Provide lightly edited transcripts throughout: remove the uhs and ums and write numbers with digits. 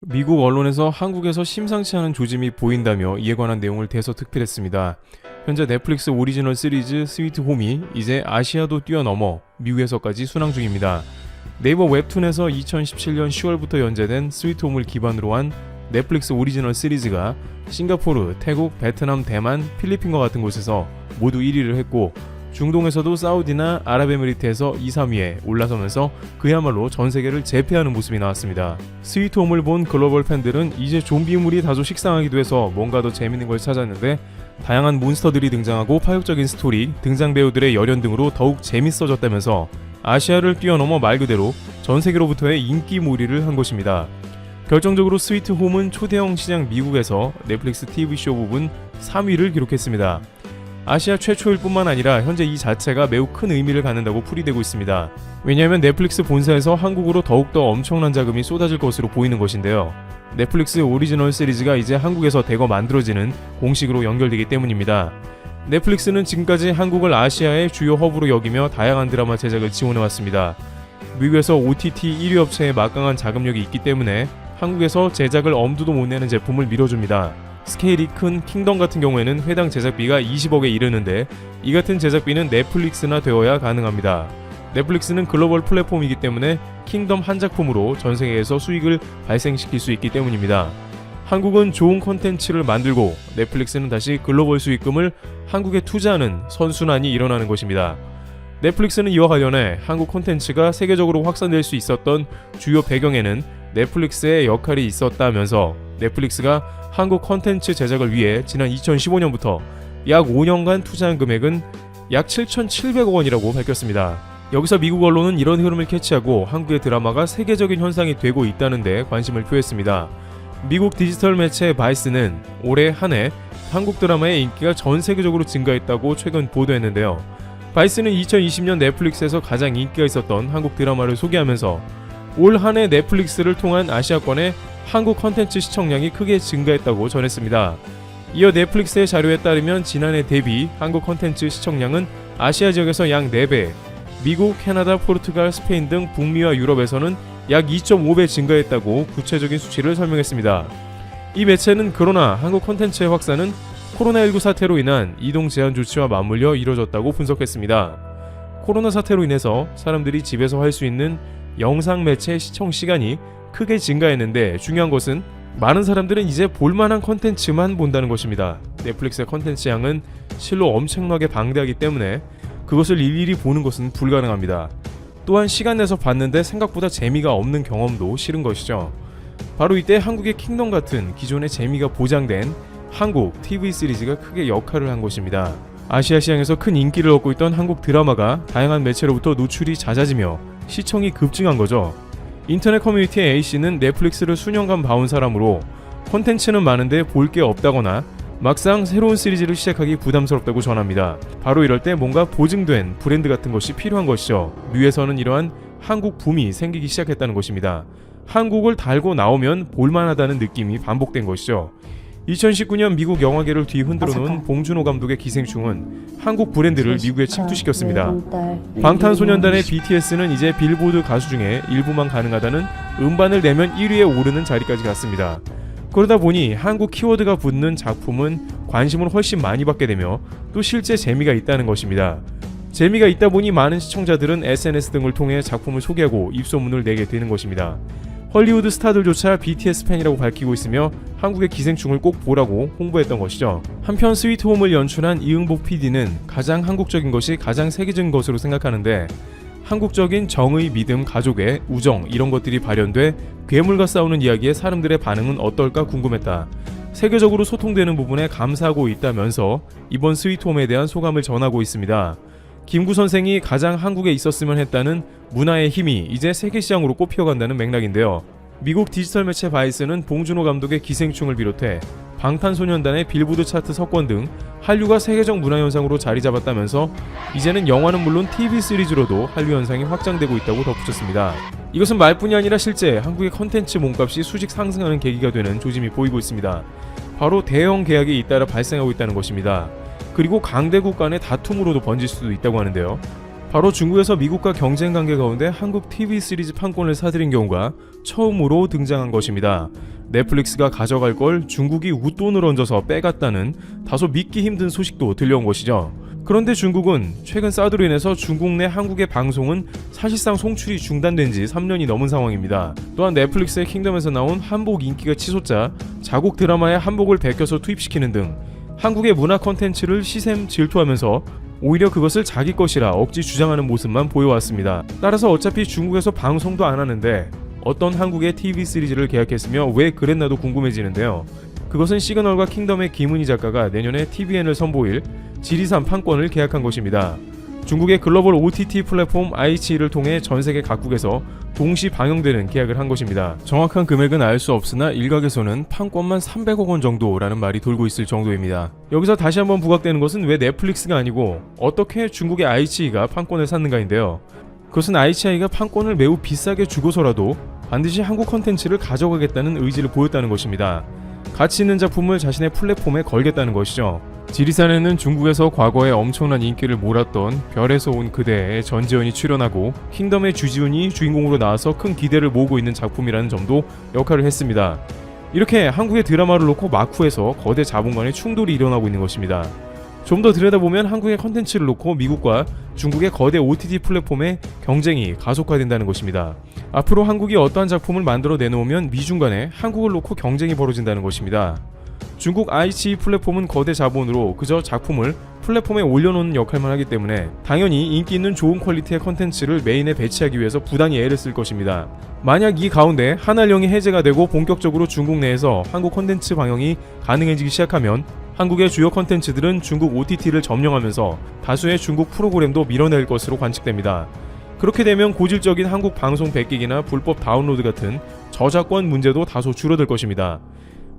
미국 언론에서 한국에서 심상치 않은 조짐이 보인다며 이에 관한 내용을 대서특필했습니다. 현재 넷플릭스 오리지널 시리즈 스위트 홈이 이제 아시아도 뛰어넘어 미국에서까지 순항 중입니다. 네이버 웹툰에서 2017년 10월부터 연재된 스위트 홈을 기반으로 한 넷플릭스 오리지널 시리즈가 싱가포르, 태국, 베트남, 대만, 필리핀과 같은 곳에서 모두 1위를 했고 중동에서도 사우디나 아랍에미리트에서 2, 3위에 올라서면서 그야말로 전세계를 제패하는 모습이 나왔습니다. 스위트홈을 본 글로벌 팬들은 이제 좀비물이 다소 식상하기도 해서 뭔가 더 재밌는 걸 찾았는데 다양한 몬스터들이 등장하고 파격적인 스토리, 등장 배우들의 열연 등으로 더욱 재밌어졌다면서 아시아를 뛰어넘어 말 그대로 전세계로부터의 인기몰이를 한 것입니다. 결정적으로 스위트홈은 초대형 시장 미국에서 넷플릭스 TV쇼 부분 3위를 기록했습니다. 아시아 최초일 뿐만 아니라 현재 이 자체가 매우 큰 의미를 갖는다고 풀이되고 있습니다. 왜냐하면 넷플릭스 본사에서 한국으로 더욱더 엄청난 자금이 쏟아질 것으로 보이는 것인데요. 넷플릭스 오리지널 시리즈가 이제 한국에서 대거 만들어지는 공식으로 연결되기 때문입니다. 넷플릭스는 지금까지 한국을 아시아의 주요 허브로 여기며 다양한 드라마 제작을 지원해왔습니다. 미국에서 OTT 1위 업체의 막강한 자금력이 있기 때문에 한국에서 제작을 엄두도 못 내는 제품을 밀어줍니다. 스케일이 큰 킹덤 같은 경우에는 회당 제작비가 20억에 이르는데 이 같은 제작비는 넷플릭스나 되어야 가능합니다. 넷플릭스는 글로벌 플랫폼이기 때문에 킹덤 한 작품으로 전 세계에서 수익을 발생시킬 수 있기 때문입니다. 한국은 좋은 콘텐츠를 만들고 넷플릭스는 다시 글로벌 수익금을 한국에 투자하는 선순환이 일어나는 것입니다. 넷플릭스는 이와 관련해 한국 콘텐츠가 세계적으로 확산될 수 있었던 주요 배경에는 넷플릭스의 역할이 있었다면서 넷플릭스가 한국 콘텐츠 제작을 위해 지난 2015년부터 약 5년간 투자한 금액은 약 7,700억 원이라고 밝혔습니다. 여기서 미국 언론은 이런 흐름을 캐치하고 한국의 드라마가 세계적인 현상이 되고 있다는 데 관심을 표했습니다. 미국 디지털 매체 바이스는 올해 한 해 한국 드라마의 인기가 전 세계적으로 증가했다고 최근 보도했는데요. 바이스는 2020년 넷플릭스에서 가장 인기가 있었던 한국 드라마를 소개하면서 올 한 해 넷플릭스를 통한 아시아권의 한국 컨텐츠 시청량이 크게 증가했다고 전했습니다. 이어 넷플릭스의 자료에 따르면 지난해 대비 한국 컨텐츠 시청량은 아시아 지역에서 약 4배, 미국, 캐나다, 포르투갈, 스페인 등 북미와 유럽에서는 약 2.5배 증가했다고 구체적인 수치를 설명했습니다. 이 매체는 그러나 한국 컨텐츠의 확산은 코로나19 사태로 인한 이동 제한 조치와 맞물려 이뤄졌다고 분석했습니다. 코로나 사태로 인해서 사람들이 집에서 할 수 있는 영상 매체 시청 시간이 크게 증가했는데 중요한 것은 많은 사람들은 이제 볼만한 컨텐츠만 본다는 것입니다. 넷플릭스의 컨텐츠 양은 실로 엄청나게 방대하기 때문에 그것을 일일이 보는 것은 불가능합니다. 또한 시간 내서 봤는데 생각보다 재미가 없는 경험도 싫은 것이죠. 바로 이때 한국의 킹덤 같은 기존의 재미가 보장된 한국 TV 시리즈가 크게 역할을 한 것입니다. 아시아 시장에서 큰 인기를 얻고 있던 한국 드라마가 다양한 매체로부터 노출이 잦아지며 시청이 급증한 거죠. 인터넷 커뮤니티의 A씨는 넷플릭스를 수년간 봐온 사람으로 콘텐츠는 많은데 볼 게 없다거나 막상 새로운 시리즈를 시작하기 부담스럽다고 전합니다. 바로 이럴 때 뭔가 보증된 브랜드 같은 것이 필요한 것이죠. 미국에서는 이러한 한국 붐이 생기기 시작했다는 것입니다. 한국을 달고 나오면 볼만하다는 느낌이 반복된 것이죠. 2019년 미국 영화계를 뒤흔들어 놓은 봉준호 감독의 기생충은 한국 브랜드를 미국에 침투시켰습니다. 방탄소년단의 BTS는 이제 빌보드 가수 중에 일부만 가능하다는 음반을 내면 1위에 오르는 자리까지 갔습니다. 그러다 보니 한국 키워드가 붙는 작품은 관심을 훨씬 많이 받게 되며 또 실제 재미가 있다는 것입니다. 재미가 있다 보니 많은 시청자들은 SNS 등을 통해 작품을 소개하고 입소문을 내게 되는 것입니다. 헐리우드 스타들조차 BTS 팬이라고 밝히고 있으며 한국의 기생충을 꼭 보라고 홍보했던 것이죠. 한편 스위트홈을 연출한 이응복 PD는 가장 한국적인 것이 가장 세계적인 것으로 생각하는데 한국적인 정의, 믿음, 가족의 우정 이런 것들이 발현돼 괴물과 싸우는 이야기에 사람들의 반응은 어떨까 궁금했다. 세계적으로 소통되는 부분에 감사하고 있다면서 이번 스위트홈에 대한 소감을 전하고 있습니다. 김구 선생이 가장 한국에 있었으면 했다는 문화의 힘이 이제 세계시장으로 꼽혀간다는 맥락인데요. 미국 디지털 매체 바이스는 봉준호 감독의 기생충을 비롯해 방탄소년단의 빌보드 차트 석권 등 한류가 세계적 문화현상으로 자리 잡았다면서 이제는 영화는 물론 TV 시리즈로도 한류 현상이 확장되고 있다고 덧붙였습니다. 이것은 말뿐이 아니라 실제 한국의 컨텐츠 몸값이 수직 상승하는 계기가 되는 조짐이 보이고 있습니다. 바로 대형 계약이 잇따라 발생하고 있다는 것입니다. 그리고 강대국 간의 다툼으로도 번질 수도 있다고 하는데요. 바로 중국에서 미국과 경쟁 관계 가운데 한국 TV 시리즈 판권을 사들인 경우가 처음으로 등장한 것입니다. 넷플릭스가 가져갈 걸 중국이 웃돈을 얹어서 빼갔다는 다소 믿기 힘든 소식도 들려온 것이죠. 그런데 중국은 최근 사드로 인해서 중국 내 한국의 방송은 사실상 송출이 중단된 지 3년이 넘은 상황입니다. 또한 넷플릭스의 킹덤에서 나온 한복 인기가 치솟자 자국 드라마에 한복을 베껴서 투입시키는 등 한국의 문화 콘텐츠를 시샘 질투하면서 오히려 그것을 자기 것이라 억지 주장하는 모습만 보여왔습니다. 따라서 어차피 중국에서 방송도 안 하는데 어떤 한국의 TV 시리즈를 계약했으며 왜 그랬나도 궁금해지는데요. 그것은 시그널과 킹덤의 김은희 작가가 내년에 TVN을 선보일 지리산 판권을 계약한 것입니다. 중국의 글로벌 OTT 플랫폼 아이치를 통해 전세계 각국에서 동시 방영되는 계약을 한 것입니다. 정확한 금액은 알 수 없으나 일각에서는 판권만 300억 원 정도라는 말이 돌고 있을 정도입니다. 여기서 다시 한번 부각되는 것은 왜 넷플릭스가 아니고 어떻게 중국의 아이치가 판권을 샀는가인데요. 그것은 아이치가 판권을 매우 비싸게 주고서라도 반드시 한국 컨텐츠를 가져가겠다는 의지를 보였다는 것입니다. 가치 있는 작품을 자신의 플랫폼에 걸겠다는 것이죠. 지리산에는 중국에서 과거에 엄청난 인기를 몰았던 별에서 온 그대의 전지현이 출연하고 킹덤의 주지훈이 주인공으로 나와서 큰 기대를 모으고 있는 작품이라는 점도 역할을 했습니다. 이렇게 한국의 드라마를 놓고 마쿠에서 거대 자본 간의 충돌이 일어나고 있는 것입니다. 좀 더 들여다보면 한국의 컨텐츠를 놓고 미국과 중국의 거대 OTT 플랫폼의 경쟁이 가속화된다는 것입니다. 앞으로 한국이 어떠한 작품을 만들어 내놓으면 미중 간에 한국을 놓고 경쟁이 벌어진다는 것입니다. 중국 아이치 플랫폼은 거대 자본으로 그저 작품을 플랫폼에 올려놓는 역할만 하기 때문에 당연히 인기 있는 좋은 퀄리티의 컨텐츠를 메인에 배치하기 위해서 부단히 애를 쓸 것입니다. 만약 이 가운데 한알령이 해제가 되고 본격적으로 중국 내에서 한국 컨텐츠 방영이 가능해지기 시작하면 한국의 주요 컨텐츠들은 중국 OTT를 점령하면서 다수의 중국 프로그램도 밀어낼 것으로 관측됩니다. 그렇게 되면 고질적인 한국 방송 백기기나 불법 다운로드 같은 저작권 문제도 다소 줄어들 것입니다.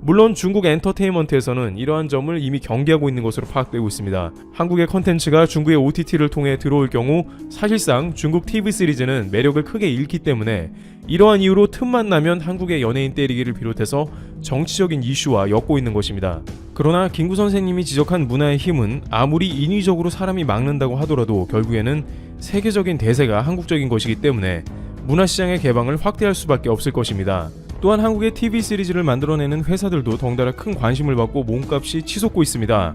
물론 중국 엔터테인먼트에서는 이러한 점을 이미 경계하고 있는 것으로 파악되고 있습니다. 한국의 컨텐츠가 중국의 OTT를 통해 들어올 경우 사실상 중국 TV 시리즈는 매력을 크게 잃기 때문에 이러한 이유로 틈만 나면 한국의 연예인 때리기를 비롯해서 정치적인 이슈와 엮고 있는 것입니다. 그러나 김구 선생님이 지적한 문화의 힘은 아무리 인위적으로 사람이 막는다고 하더라도 결국에는 세계적인 대세가 한국적인 것이기 때문에 문화시장의 개방을 확대할 수밖에 없을 것입니다. 또한 한국의 TV 시리즈를 만들어내는 회사들도 덩달아 큰 관심을 받고 몸값이 치솟고 있습니다.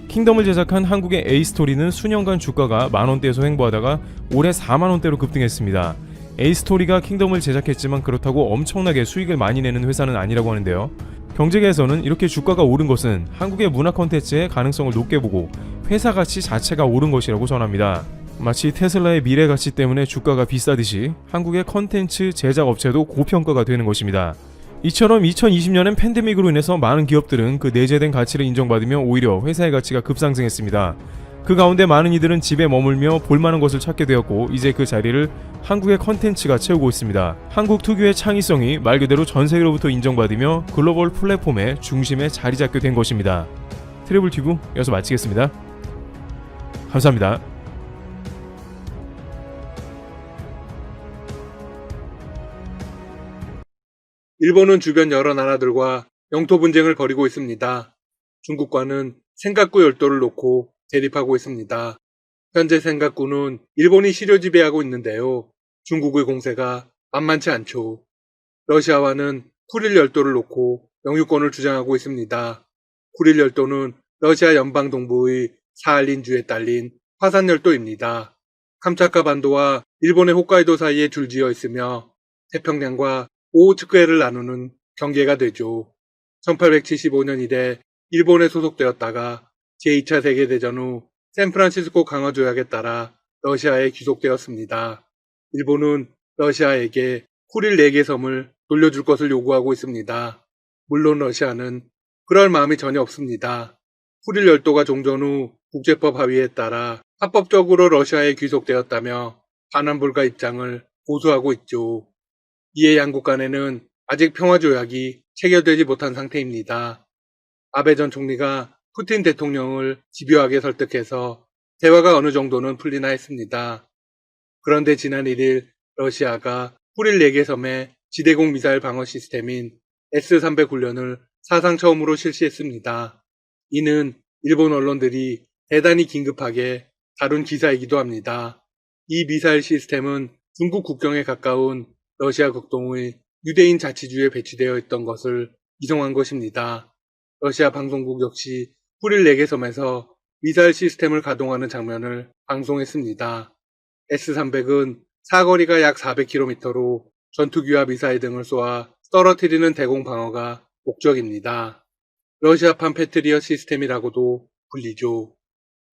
킹덤을 제작한 한국의 A스토리는 수년간 주가가 만원대에서 횡보하다가 올해 4만원대로 급등했습니다. A스토리가 킹덤을 제작했지만 그렇다고 엄청나게 수익을 많이 내는 회사는 아니라고 하는데요. 경제계에서는 이렇게 주가가 오른 것은 한국의 문화 콘텐츠의 가능성을 높게 보고 회사 가치 자체가 오른 것이라고 전합니다. 마치 테슬라의 미래 가치 때문에 주가가 비싸듯이 한국의 컨텐츠 제작 업체도 고평가가 되는 것입니다. 이처럼 2020년엔 팬데믹으로 인해서 많은 기업들은 그 내재된 가치를 인정받으며 오히려 회사의 가치가 급상승했습니다. 그 가운데 많은 이들은 집에 머물며 볼만한 것을 찾게 되었고 이제 그 자리를 한국의 컨텐츠가 채우고 있습니다. 한국 특유의 창의성이 말 그대로 전 세계로부터 인정받으며 글로벌 플랫폼의 중심에 자리 잡게 된 것입니다. 트래블튜브 여기서 마치겠습니다. 감사합니다. 일본은 주변 여러 나라들과 영토 분쟁을 벌이고 있습니다. 중국과는 센카쿠 열도를 놓고 대립하고 있습니다. 현재 센카쿠는 일본이 시료 지배하고 있는데요. 중국의 공세가 만만치 않죠. 러시아와는 쿠릴 열도를 놓고 영유권을 주장하고 있습니다. 쿠릴 열도는 러시아 연방 동부의 사할린주에 딸린 화산 열도입니다. 캄차카 반도와 일본의 홋카이도 사이에 줄지어 있으며 태평양과 오호츠크해를 나누는 경계가 되죠. 1875년 이래 일본에 소속되었다가 제2차 세계대전 후 샌프란시스코 강화 조약에 따라 러시아에 귀속되었습니다. 일본은 러시아에게 쿠릴 4개 섬을 돌려줄 것을 요구하고 있습니다. 물론 러시아는 그럴 마음이 전혀 없습니다. 쿠릴 열도가 종전 후 국제법 합의에 따라 합법적으로 러시아에 귀속되었다며 반환불가 입장을 고수하고 있죠. 이에 양국 간에는 아직 평화조약이 체결되지 못한 상태입니다. 아베 전 총리가 푸틴 대통령을 집요하게 설득해서 대화가 어느 정도는 풀리나 했습니다. 그런데 지난 1일 러시아가 쿠릴 4개 섬의 지대공 미사일 방어 시스템인 S-300 훈련을 사상 처음으로 실시했습니다. 이는 일본 언론들이 대단히 긴급하게 다룬 기사이기도 합니다. 이 미사일 시스템은 중국 국경에 가까운 러시아 극동의 유대인 자치주에 배치되어 있던 것을 이송한 것입니다. 러시아 방송국 역시 쿠릴 4개 섬에서 미사일 시스템을 가동하는 장면을 방송했습니다. S-300은 사거리가 약 400km로 전투기와 미사일 등을 쏘아 떨어뜨리는 대공 방어가 목적입니다. 러시아판 패트리엇 시스템이라고도 불리죠.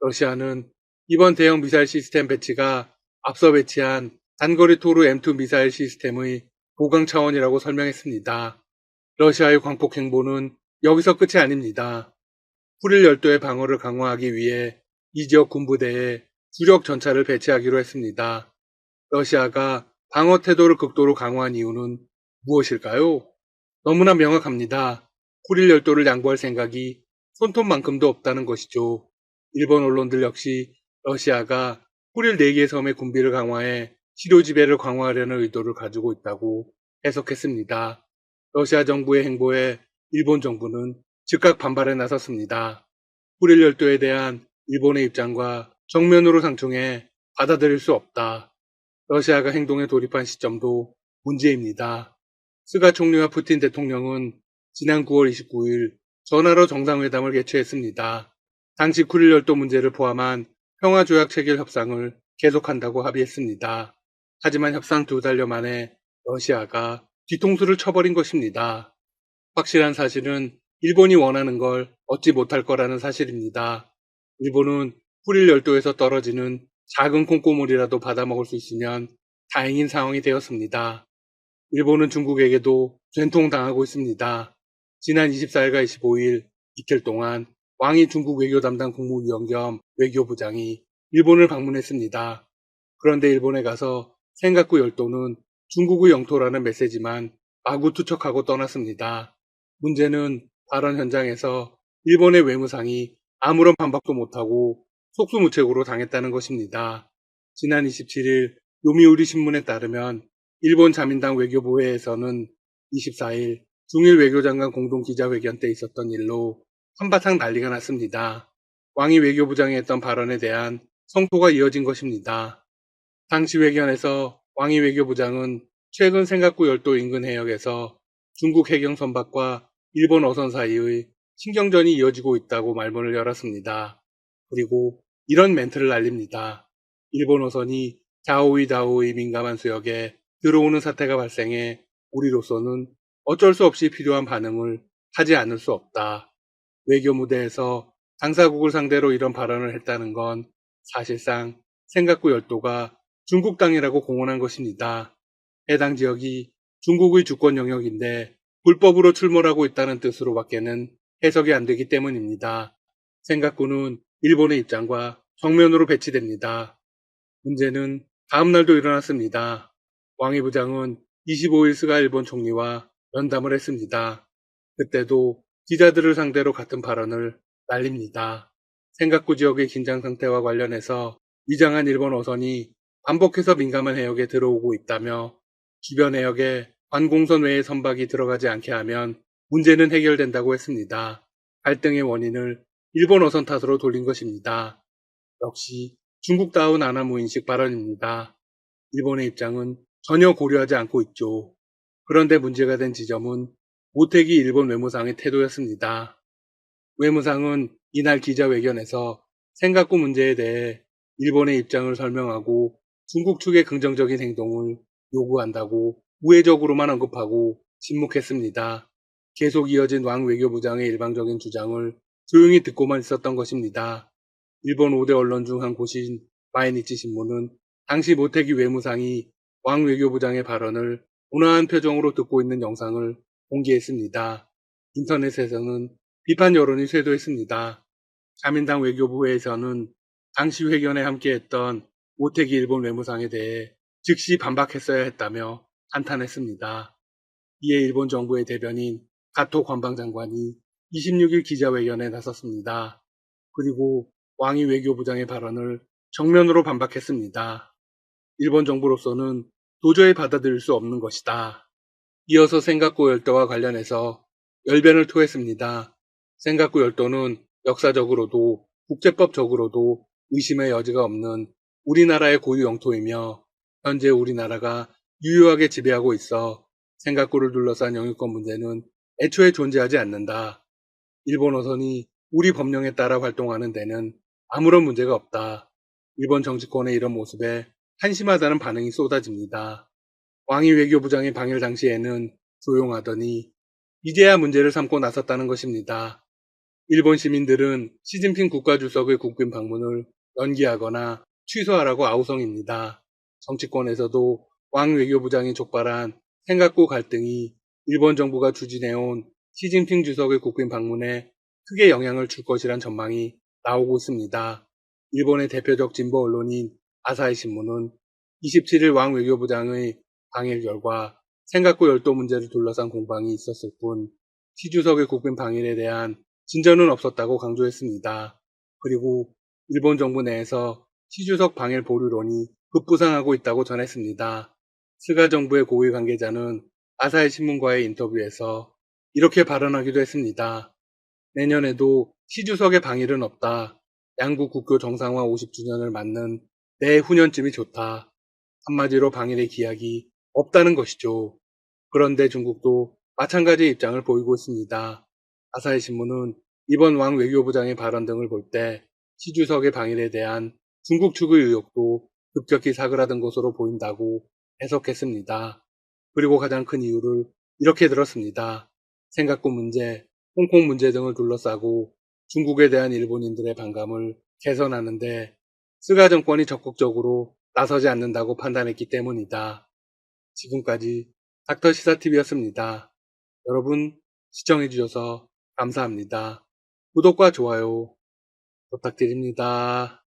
러시아는 이번 대형 미사일 시스템 배치가 앞서 배치한 단거리 토르 M2 미사일 시스템의 보강 차원이라고 설명했습니다. 러시아의 광폭 행보는 여기서 끝이 아닙니다. 쿠릴 열도의 방어를 강화하기 위해 이 지역 군부대에 주력 전차를 배치하기로 했습니다. 러시아가 방어 태도를 극도로 강화한 이유는 무엇일까요? 너무나 명확합니다. 쿠릴 열도를 양보할 생각이 손톱만큼도 없다는 것이죠. 일본 언론들 역시 러시아가 쿠릴 4개의 섬의 군비를 강화해 시료 지배를 강화하려는 의도를 가지고 있다고 해석했습니다. 러시아 정부의 행보에 일본 정부는 즉각 반발에 나섰습니다. 쿠릴 열도에 대한 일본의 입장과 정면으로 상충해 받아들일 수 없다. 러시아가 행동에 돌입한 시점도 문제입니다. 스가 총리와 푸틴 대통령은 지난 9월 29일 전화로 정상회담을 개최했습니다. 당시 쿠릴 열도 문제를 포함한 평화조약 체결 협상을 계속한다고 합의했습니다. 하지만 협상 2달여 만에 러시아가 뒤통수를 쳐버린 것입니다. 확실한 사실은 일본이 원하는 걸 얻지 못할 거라는 사실입니다. 일본은 쿠릴 열도에서 떨어지는 작은 콩고물이라도 받아먹을 수 있으면 다행인 상황이 되었습니다. 일본은 중국에게도 된통당하고 있습니다. 지난 24일과 25일 이틀 동안 왕이 중국 외교 담당 국무위원 겸 외교부장이 일본을 방문했습니다. 그런데 일본에 가서 센가쿠 열도는 중국의 영토라는 메시지만 마구 투척하고 떠났습니다. 문제는 발언 현장에서 일본의 외무상이 아무런 반박도 못하고 속수무책으로 당했다는 것입니다. 지난 27일 요미우리 신문에 따르면 일본 자민당 외교부회에서는 24일 중일 외교장관 공동기자회견 때 있었던 일로 한바탕 난리가 났습니다. 왕이 외교부장이 했던 발언에 대한 성토가 이어진 것입니다. 당시 회견에서 왕이 외교부장은 최근 센가쿠 열도 인근 해역에서 중국 해경 선박과 일본 어선 사이의 신경전이 이어지고 있다고 말문을 열었습니다. 그리고 이런 멘트를 날립니다. 일본 어선이 다오이 민감한 수역에 들어오는 사태가 발생해 우리로서는 어쩔 수 없이 필요한 반응을 하지 않을 수 없다. 외교 무대에서 당사국을 상대로 이런 발언을 했다는 건 사실상 센가쿠 열도가 중국 땅이라고 공언한 것입니다. 해당 지역이 중국의 주권 영역인데 불법으로 출몰하고 있다는 뜻으로밖에는 해석이 안 되기 때문입니다. 센가쿠는 일본의 입장과 정면으로 배치됩니다. 문제는 다음 날도 일어났습니다. 왕이 부장은 25일 스가 일본 총리와 면담을 했습니다. 그때도 기자들을 상대로 같은 발언을 날립니다. 센가쿠 지역의 긴장 상태와 관련해서 위장한 일본 어선이 반복해서 민감한 해역에 들어오고 있다며 주변 해역에 관공선 외의 선박이 들어가지 않게 하면 문제는 해결된다고 했습니다. 갈등의 원인을 일본 어선 탓으로 돌린 것입니다. 역시 중국다운 아나무인식 발언입니다. 일본의 입장은 전혀 고려하지 않고 있죠. 그런데 문제가 된 지점은 모태기 일본 외무상의 태도였습니다. 외무상은 이날 기자회견에서 센가쿠 문제에 대해 일본의 입장을 설명하고 중국 측의 긍정적인 행동을 요구한다고 우회적으로만 언급하고 침묵했습니다. 계속 이어진 왕 외교부장의 일방적인 주장을 조용히 듣고만 있었던 것입니다. 일본 5대 언론 중 한 곳인 마이니치 신문은 당시 모태기 외무상이 왕 외교부장의 발언을 온화한 표정으로 듣고 있는 영상을 공개했습니다. 인터넷에서는 비판 여론이 쇄도했습니다. 자민당 외교부회에서는 당시 회견에 함께했던 모태기 일본 외무상에 대해 즉시 반박했어야 했다며 한탄했습니다. 이에 일본 정부의 대변인 가토 관방장관이 26일 기자회견에 나섰습니다. 그리고 왕이 외교부장의 발언을 정면으로 반박했습니다. 일본 정부로서는 도저히 받아들일 수 없는 것이다. 이어서 센가쿠 열도와 관련해서 열변을 토했습니다. 센가쿠 열도는 역사적으로도 국제법적으로도 의심의 여지가 없는 우리나라의 고유 영토이며 현재 우리나라가 유효하게 지배하고 있어 센가쿠를 둘러싼 영유권 문제는 애초에 존재하지 않는다. 일본 어선이 우리 법령에 따라 활동하는 데는 아무런 문제가 없다. 일본 정치권의 이런 모습에 한심하다는 반응이 쏟아집니다. 왕이 외교부장의 방일 당시에는 조용하더니 이제야 문제를 삼고 나섰다는 것입니다. 일본 시민들은 시진핑 국가주석의 국빈 방문을 연기하거나 취소하라고 아우성입니다. 정치권에서도 왕 외교부장이 촉발한 생각고 갈등이 일본 정부가 추진해온 시진핑 주석의 국빈 방문에 크게 영향을 줄 것이란 전망이 나오고 있습니다. 일본의 대표적 진보 언론인 아사히 신문은 27일 왕 외교부장의 방일 결과 생각고 열도 문제를 둘러싼 공방이 있었을 뿐 시 주석의 국빈 방일에 대한 진전은 없었다고 강조했습니다. 그리고 일본 정부 내에서 시 주석 방일 보류론이 급부상하고 있다고 전했습니다. 스가 정부의 고위 관계자는 아사히 신문과의 인터뷰에서 이렇게 발언하기도 했습니다. 내년에도 시 주석의 방일은 없다. 양국 국교 정상화 50주년을 맞는 내후년쯤이 좋다. 한마디로 방일의 기약이 없다는 것이죠. 그런데 중국도 마찬가지 입장을 보이고 있습니다. 아사히 신문은 이번 왕 외교부장의 발언 등을 볼 때 시 주석의 방일에 대한 중국 측의 의혹도 급격히 사그라든 것으로 보인다고 해석했습니다. 그리고 가장 큰 이유를 이렇게 들었습니다. 생각고 문제, 홍콩 문제 등을 둘러싸고 중국에 대한 일본인들의 반감을 개선하는데 스가 정권이 적극적으로 나서지 않는다고 판단했기 때문이다. 지금까지 닥터시사TV였습니다. 여러분 시청해주셔서 감사합니다. 구독과 좋아요 부탁드립니다.